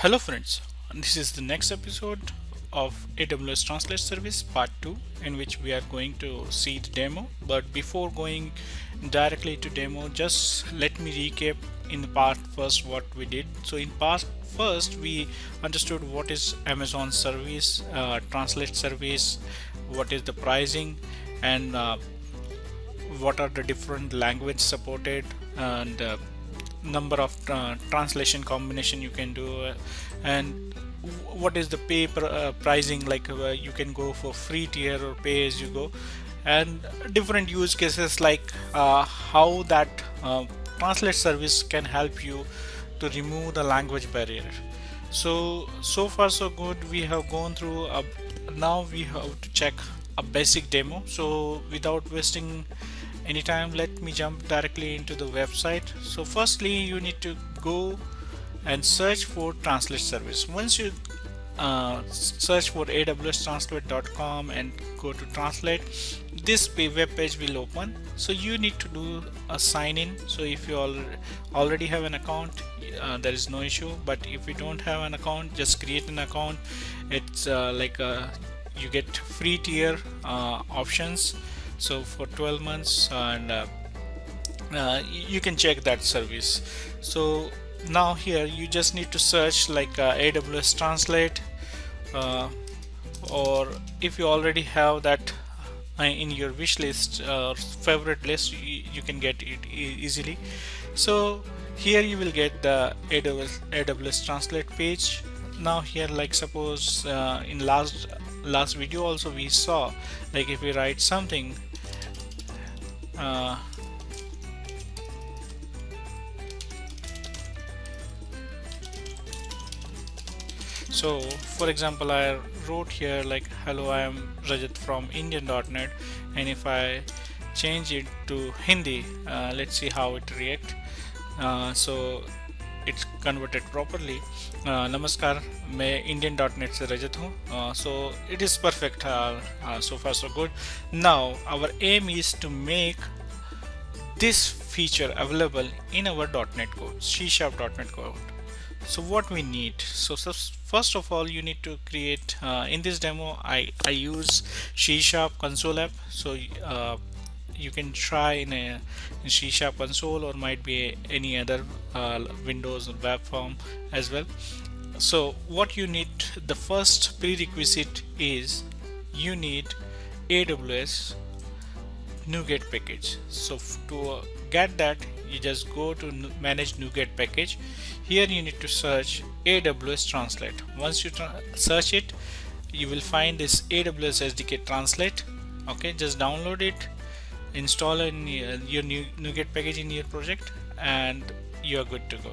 Hello friends, this is the next episode of AWS Translate Service part 2, in which we are going to see the demo. But before going directly to demo, just let me recap in the part first what we did. So in part first we understood what is Amazon service, translate service, what is the pricing, and what are the different language supported, and number of translation combination you can do, and what is the pricing, like you can go for free tier or pay as you go, and different use cases like how that translate service can help you to remove the language barrier. So far so good. We have gone through now we have to check a basic demo. So without wasting any time, let me jump directly into the website. So firstly you need to go and search for translate service. Once you search for awstranslate.com and go to translate, this web page will open. So you need to do a sign in. So if you already have an account, there is no issue, but if you don't have an account, just create an account. It's you get free tier options, so for 12 months, and you can check that service. So now here you just need to search like AWS Translate, uh, or if you already have that in your wish list or favorite list, you can get it easily. So here you will get the AWS Translate page. Now here, like suppose in last video also we saw, like if we write something, uh, so for example I wrote here like, hello, I am Rajat from Indian.net, and if I change it to Hindi, let's see how it react. So it's converted properly. Namaskar, मैं Indian.net से रजत हूँ. So it is perfect. So far so good. Now our aim is to make this feature available in our .NET code, C# .NET code. So what we need, so first of all you need to create, in this demo I use C# console app. So you can try in C# console, or might be any other Windows or web form as well. So what you need, the first prerequisite is you need AWS NuGet package. So to get that, you just go to manage NuGet package. Here you need to search AWS Translate. Once you search it, you will find this AWS SDK Translate. Okay, just download it, install in your NuGet package in your project, and you are good to go.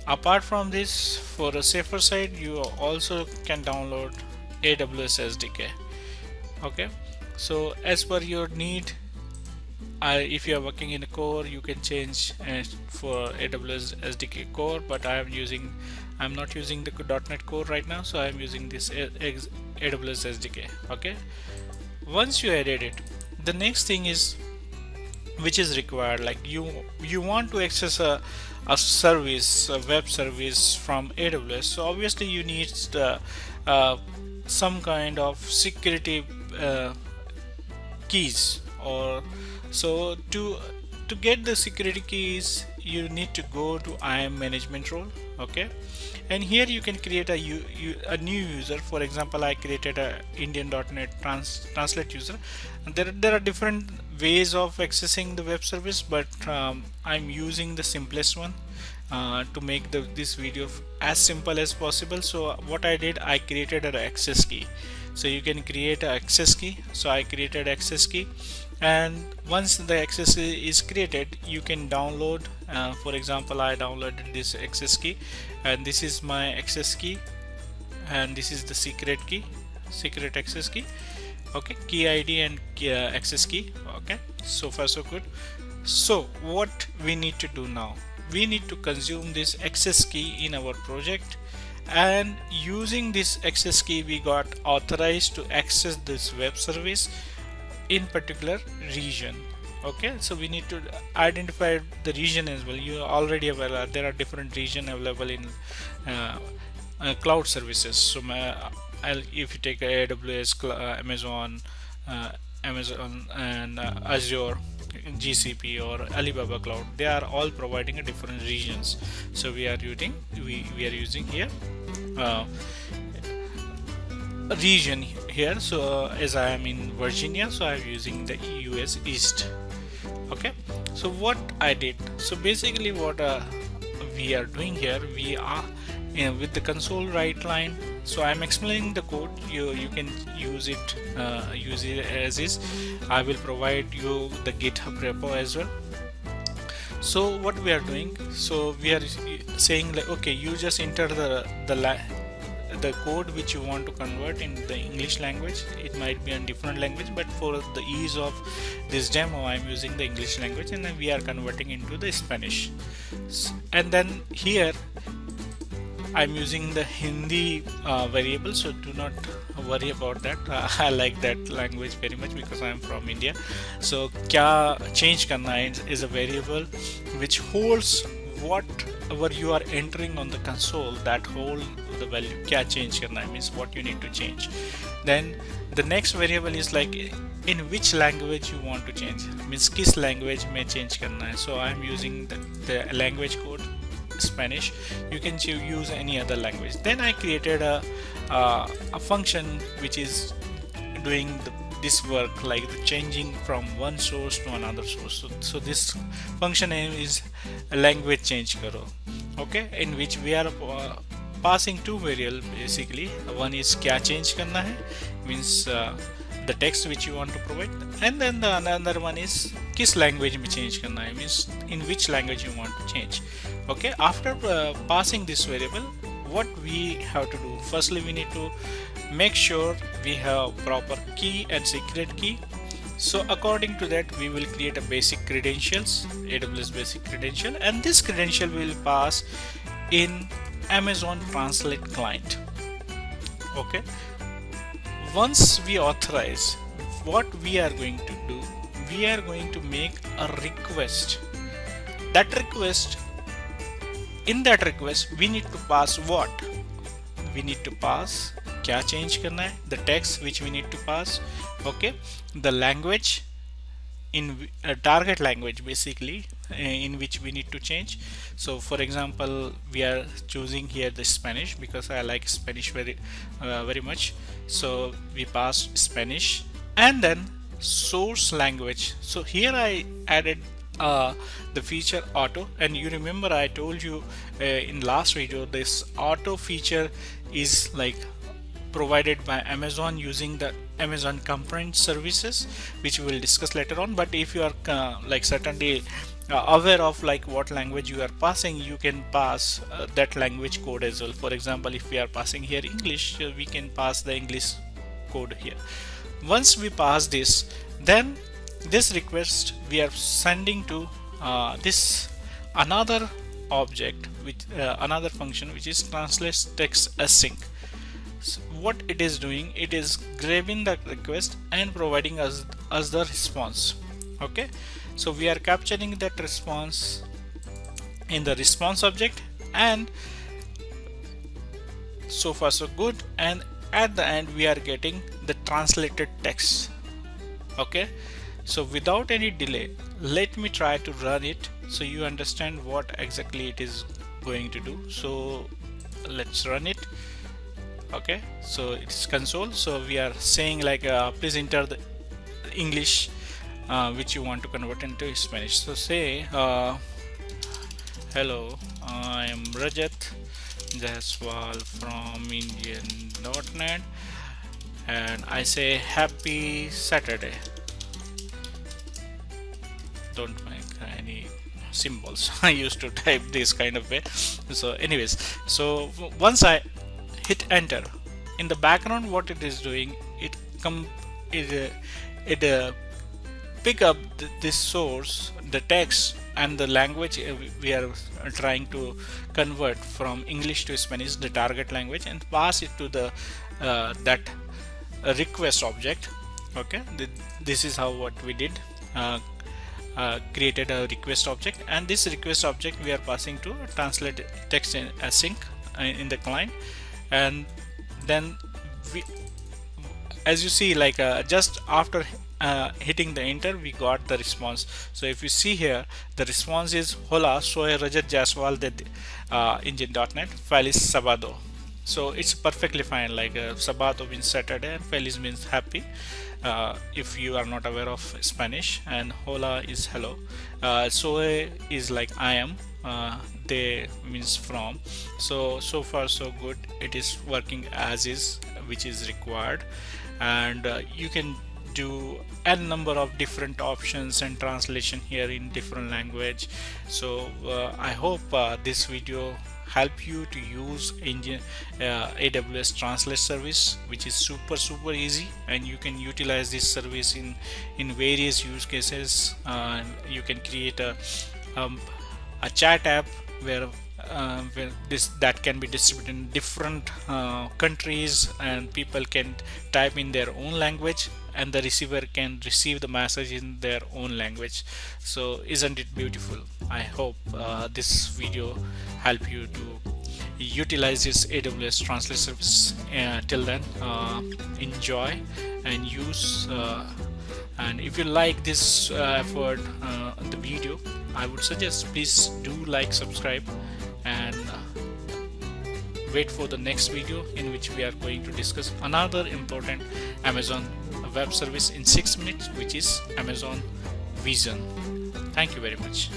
Apart from this, for a safer side, you also can download AWS SDK. Okay, so as per your need, if you are working in a core, you can change for AWS SDK core, but I'm not using the .NET core right now, so I'm using this AWS SDK. Okay, once you added it, the next thing is which is required, like you want to access a service, a web service from AWS. So obviously you need some kind of security keys, or so to get the security keys you need to go to IAM management role. Okay, and here you can create a new user. For example, I created a Indian.net translate user, and there are different ways of accessing the web service, but I'm using the simplest one to make this video as simple as possible. So what I did, I created an access key. So you can create an access key. So I created access key, and once the access is created, you can download. For example, I downloaded this access key, and this is my access key, and this is the secret access key. Okay, key ID and access key. Okay, so far so good. So what we need to do now, we need to consume this access key in our project, and using this access key we got authorized to access this web service in particular region. Okay, so we need to identify the region as well. You are already aware there are different region available in cloud services. So if you take AWS, Amazon, uh, Amazon and Azure, GCP or Alibaba Cloud, they are all providing a different regions. So we are using here uh, a region here. So as I am in Virginia, so I'm using the US East. Okay, so what I did, so basically what we are doing here, we are with the console write line. So I'm explaining the code. You can use it as is. I will provide you the GitHub repo as well. So what we are doing, so we are saying like, okay, you just enter the code which you want to convert in the English language. It might be in different language, but for the ease of this demo, I'm using the English language, and then we are converting into the Spanish. And then here I'm using the Hindi variable, so do not worry about that. I like that language very much because I'm from India. So kya change karna hai is a variable which holds whatever you are entering on the console, that hold the value. Kya change karna hai means what you need to change. Then the next variable is like in which language you want to change, means kis language mein change karna hai. So I'm using the language code Spanish. You can use any other language. Then I created a function which is doing this work, like the changing from one source to another source. So this function name is language change karo. Okay, in which we are passing two variables basically. One is kya change karna hai, means the text which you want to provide, and then the another one is kis language mein change karna hai, means in which language you want to change. Okay, after passing this variable, what we have to do, firstly we need to make sure we have proper key and secret key. So according to that, we will create a basic credentials, AWS basic credential, and this credential will pass in Amazon Translate client. Okay, once we authorize, what we are going to do, we are going to make a request. In that request we need to pass what? We need to pass kya change karna hai, the text which we need to pass. Okay, the language, in target language basically, in which we need to change. So for example, we are choosing here the Spanish because I like Spanish very much. So we pass Spanish, and then source language. So here I added the feature auto, and you remember I told you in last video, this auto feature is like provided by Amazon using the Amazon component services, which we will discuss later on. But if you are like certainly aware of like what language you are passing, you can pass that language code as well. For example, if we are passing here English, we can pass the English code here. Once we pass this, then this request we are sending to this another object, which another function, which is translate text async. So what it is doing, it is grabbing the request and providing us the response. Okay, so we are capturing that response in the response object, and so far so good. And at the end we are getting the translated text. Okay, so without any delay, let me try to run it so you understand what exactly it is going to do. So let's run it. Okay, so it's console. So we are saying like please enter the English which you want to convert into Spanish. So say hello, I am Rajat Jaiswal from Indian.net, and I say happy Saturday. Don't make any symbols. I used to type this kind of way. So anyways, so once I hit enter, in the background what it is doing, it pick up this source, the text and the language we are trying to convert from English to Spanish, the target language, and pass it to the that request object. Okay, this is how what we did. Created a request object, and this request object we are passing to translate text in async in the client. and then we, as you see, like just after hitting the enter, we got the response. So if you see here, the response is hola, soy Rajat Jaiswal de engine.net, feliz sabado. So it's perfectly fine. Like sabado means Saturday and feliz means happy, if you are not aware of Spanish, and hola is hello. Soy is like I am, de means from. So far so good. It is working as is, which is required. And you can do n number of different options and translation here in different language. So I hope this video help you to use AWS Translate Service, which is super easy, and you can utilize this service in various use cases. You can create a chat app where this that can be distributed in different countries, and people can type in their own language and the receiver can receive the message in their own language. So isn't it beautiful? I hope this video help you to utilize this AWS Translate Service. Till then, enjoy and use, and if you like this effort, the video, I would suggest please do like, subscribe, and wait for the next video in which we are going to discuss another important Amazon web service in 6 minutes, which is Amazon Vision. Thank you very much.